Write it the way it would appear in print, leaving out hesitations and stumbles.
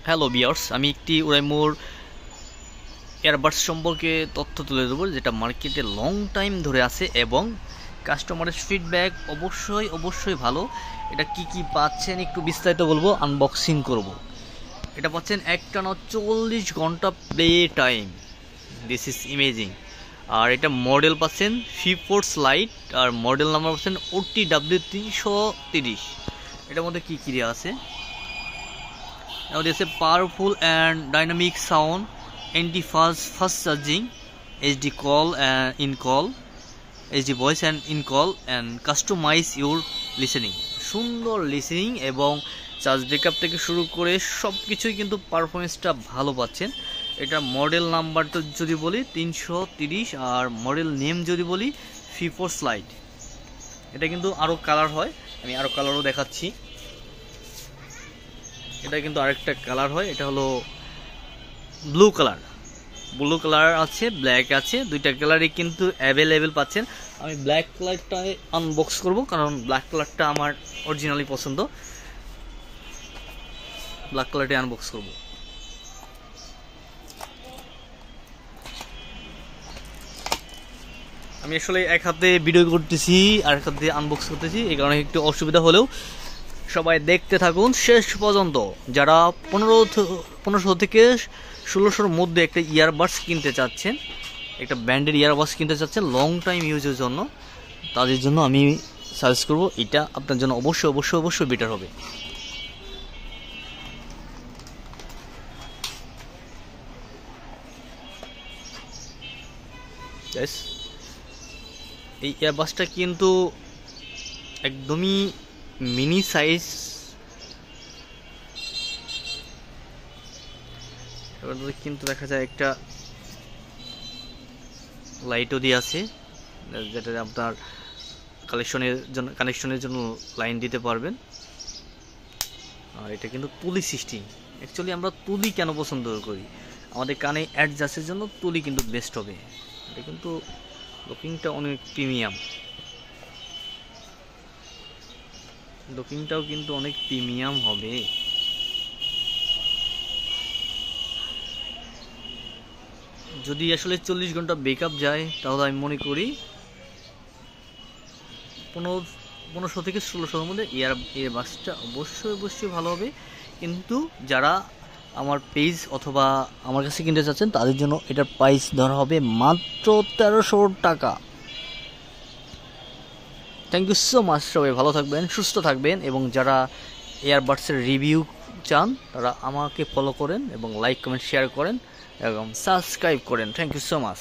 Hello viewers, আমি একটি ওরাইমোর earbuds সম্পর্কে তথ্য তুলে দেবো, যেটা মার্কেটে লং টাইম ধরে আছে এবং কাস্টমারের ফিডব্যাক অবশ্যই ভালো। এটা কি পাচ্ছেন একটু বিস্তারিত বলবো, আনবক্সিং করব। এটা পাচ্ছেন একটানা 40 ঘন্টা play time, this is amazing. আর এটা মডেল পাচ্ছেন ফিফোর্স লাইট, আর মডেল নাম্বার পাচ্ছেন OTW330। এটার মধ্যে কী দেওয়া আছে? There's a powerful and dynamic sound, fast charging, HD call and in call, HD voice and in call, and customize your listening. সুন্দর লিসেনিং এবং চার্জ ব্যাকআপ থেকে শুরু করে সব কিছুই কিন্তু পারফরমেন্সটা ভালো পাচ্ছেন। এটা মডেল নাম্বারটা যদি বলি 330, আর মডেল নেম যদি বলি ফিফোর্স লাইট। এটা কিন্তু আরও কালার হয়, আমি আরও কালারও দেখাচ্ছি। এটা কিন্তু আরেকটা কালার হয়, এটা হলো ব্লু কালার আছে, ব্ল্যাক আছে, দুইটা কালারই কিন্তু অ্যাভেলেবেল পাচ্ছেন। আমি ব্ল্যাক কালারটা আনবক্স করব, কারণ ব্ল্যাক কালারটা আমার অরিজিনালি পছন্দ। ব্ল্যাক কালারটা আনবক্স করব। আমি আসলে এক হাতে ভিডিও করতেছি আর এক হাতে আনবক্স করতেছি, এই কারণে একটু অসুবিধা হলেও সবাই দেখতে থাকুন শেষ পর্যন্ত। যারা 1500 থেকে 1600-র মধ্যে একটা ইয়ারবাডস কিনতে চাচ্ছেন, একটা ব্র্যান্ডের ইয়ারবাডস কিনতে চাচ্ছেন লং টাইম ইউজের জন্য, তাদের জন্য আমি সাজেস্ট করব এটা আপনার জন্য অবশ্যই বেটার হবে। এই ইয়ারবাডসটা কিন্তু একদমই মিনি সাইজ। এবার কিন্তু দেখা যায় একটা লাইটও দিয়ে আছে, যেটা আপনার কানেকশনের জন্য লাইন দিতে পারবেন। আর এটা কিন্তু তুলি সিস্টেম। অ্যাকচুয়ালি আমরা তুলি কেন পছন্দ করি? আমাদের কানে অ্যাডজাস্টের জন্য তুলি কিন্তু বেস্ট হবে। এটা কিন্তু লুকিংটা অনেক প্রিমিয়াম, লুকিংটাও কিন্তু অনেক প্রিমিয়াম হবে। যদি আসলে 40 ঘন্টা ব্যাকআপ যায়, তাহলে আমি মনে করি 1500 থেকে 1600-র মধ্যে ইয়ারবাডসটা অবশ্যই ভালো হবে। কিন্তু যারা আমার পেজ অথবা আমার কাছে কিনতে চাচ্ছেন, তাদের জন্য এটার প্রাইস ধরা হবে মাত্র 1300 টাকা। Thank you so much. সবাই ভালো থাকবেন, সুস্থ থাকবেন, এবং যারা এয়ারবাডসের রিভিউ চান তারা আমাকে ফলো করেন এবং লাইক কমেন্ট শেয়ার করেন এবং সাবস্ক্রাইব করেন। Thank you so much.